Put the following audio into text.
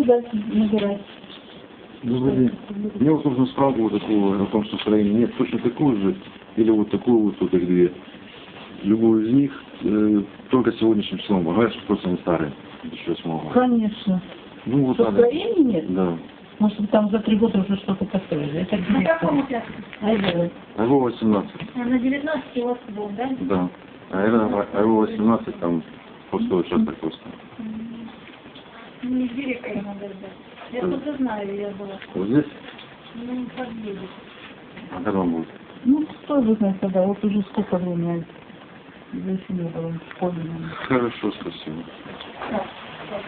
да, набирать. Добрый день. Мне вот нужно справку вот такого о том, что строение нет, точно такую же, или вот такую вот тут их две. Любую из них, только сегодняшним числом. Говорят, что просто они старые. 2008 года. Конечно. Ну вот Что, надо. строения нет? Да. Может, вы там за 3 года уже что-то построили. Это На каком участке? АВО 18. На 19 у вас был, да? Да. А АВО 18 там пустой участок просто. Ну, не директора надо ждать. Я тоже знаю, я была. Вот здесь? Ну, подъедет. А когда он будет? Ну, что вы знаете, когда? Вот уже сколько времени. Здесь не было в школе. Наверное. Хорошо, спасибо. Так, так.